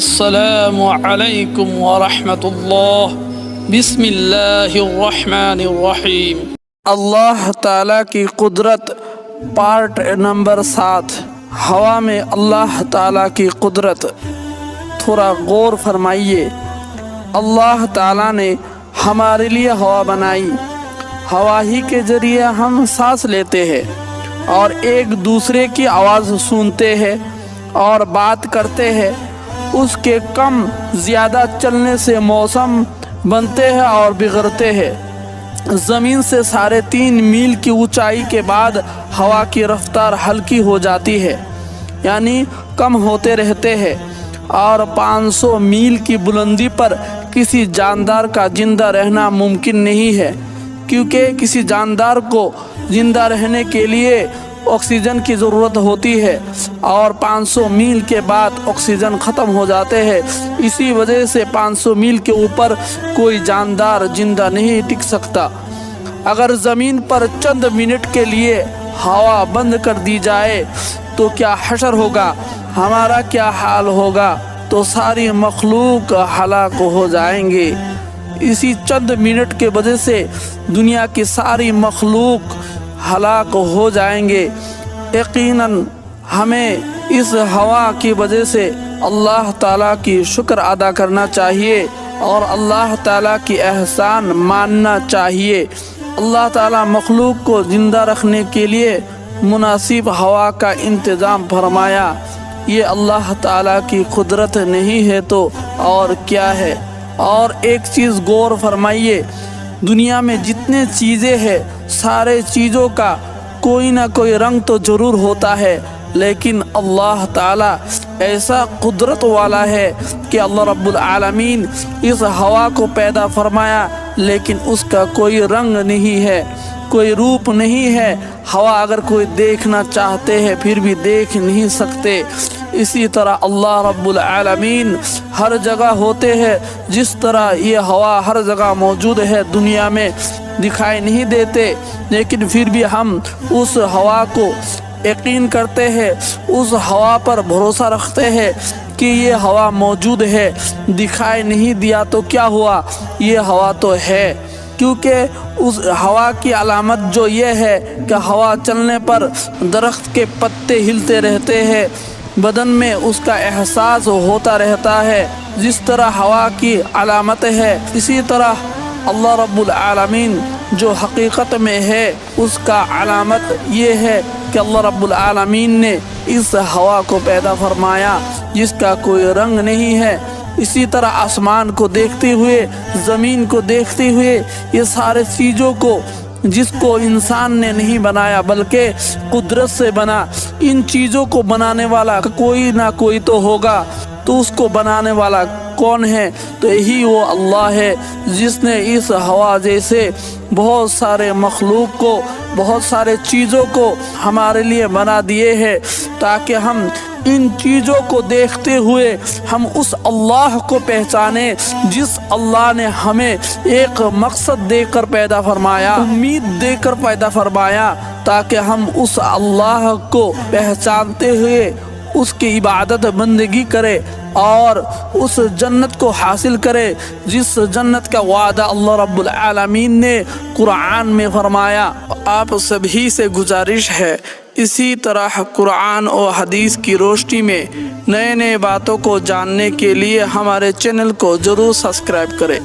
السلام علیکم ورحمۃ اللہ۔ بسم اللہ الرحمن الرحیم۔ اللہ تعالیٰ کی قدرت، پارٹ نمبر 7، ہوا میں اللہ تعالیٰ کی قدرت۔ تھوڑا غور فرمائیے، اللہ تعالیٰ نے ہمارے لیے ہوا بنائی، ہوا ہی کے ذریعے ہم سانس لیتے ہیں اور ایک دوسرے کی آواز سنتے ہیں اور بات کرتے ہیں۔ اس کے کم زیادہ چلنے سے موسم بنتے ہیں اور بگڑتے ہیں۔ زمین سے 3.5 میل کی اونچائی کے بعد ہوا کی رفتار ہلکی ہو جاتی ہے، یعنی کم ہوتے رہتے ہیں، اور 500 میل کی بلندی پر کسی جاندار کا زندہ رہنا ممکن نہیں ہے، کیونکہ کسی جاندار کو زندہ رہنے کے لیے آکسیجن کی ضرورت ہوتی ہے اور 500 میل کے بعد آکسیجن ختم ہو جاتے ہیں۔ اسی وجہ سے 500 میل کے اوپر کوئی جاندار زندہ نہیں ٹک سکتا۔ اگر زمین پر چند منٹ کے لیے ہوا بند کر دی جائے تو کیا حشر ہوگا، ہمارا کیا حال ہوگا؟ تو ساری مخلوق ہلاک ہو جائیں گے۔ اسی چند منٹ کے وجہ سے دنیا کی ساری مخلوق ہلاک ہو جائیں گے۔ یقیناً ہمیں اس ہوا کی وجہ سے اللہ تعالیٰ کی شکر ادا کرنا چاہیے اور اللہ تعالیٰ کی احسان ماننا چاہیے۔ اللہ تعالیٰ مخلوق کو زندہ رکھنے کے لیے مناسب ہوا کا انتظام فرمایا۔ یہ اللہ تعالیٰ کی قدرت نہیں ہے تو اور کیا ہے؟ اور ایک چیز غور فرمائیے، دنیا میں جتنے چیزیں ہیں سارے چیزوں کا کوئی نہ کوئی رنگ تو ضرور ہوتا ہے، لیکن اللہ تعالیٰ ایسا قدرت والا ہے کہ اللہ رب العالمین اس ہوا کو پیدا فرمایا لیکن اس کا کوئی رنگ نہیں ہے، کوئی روپ نہیں ہے۔ ہوا اگر کوئی دیکھنا چاہتے ہیں پھر بھی دیکھ نہیں سکتے۔ اسی طرح اللہ رب العالمین ہر جگہ ہوتے ہیں، جس طرح یہ ہوا ہر جگہ موجود ہے، دنیا میں دکھائی نہیں دیتے، لیکن پھر بھی ہم اس ہوا کو یقین کرتے ہیں، اس ہوا پر بھروسہ رکھتے ہیں کہ یہ ہوا موجود ہے۔ دکھائی نہیں دیا تو کیا ہوا، یہ ہوا تو ہے، کیونکہ اس ہوا کی علامت جو یہ ہے کہ ہوا چلنے پر درخت کے پتے ہلتے رہتے ہیں، بدن میں اس کا احساس ہوتا رہتا ہے۔ جس طرح ہوا کی علامت ہے، اسی طرح اللہ رب العالمین جو حقیقت میں ہے اس کا علامت یہ ہے کہ اللہ رب العالمین نے اس ہوا کو پیدا فرمایا جس کا کوئی رنگ نہیں ہے۔ اسی طرح آسمان کو دیکھتے ہوئے، زمین کو دیکھتے ہوئے، یہ سارے چیزوں کو جس کو انسان نے نہیں بنایا بلکہ قدرت سے بنا، ان چیزوں کو بنانے والا کوئی نہ کوئی تو ہوگا، تو اس کو بنانے والا کون ہے؟ تو یہی وہ اللہ ہے جس نے اس ہوا جیسے بہت سارے مخلوق کو، بہت سارے چیزوں کو ہمارے لیے بنا دیے ہیں تاکہ ہم ان چیزوں کو دیکھتے ہوئے ہم اس اللہ کو پہچانے جس اللہ نے ہمیں ایک مقصد دے کر پیدا فرمایا، امید دے کر پیدا فرمایا، تاکہ ہم اس اللہ کو پہچانتے ہوئے اس کی عبادت بندگی کرے اور اس جنت کو حاصل کرے جس جنت کا وعدہ اللہ رب العالمین نے قرآن میں فرمایا۔ آپ سبھی سے گزارش ہے اسی طرح قرآن اور حدیث کی روشنی میں نئے باتوں کو جاننے کے لیے ہمارے چینل کو ضرور سبسکرائب کریں۔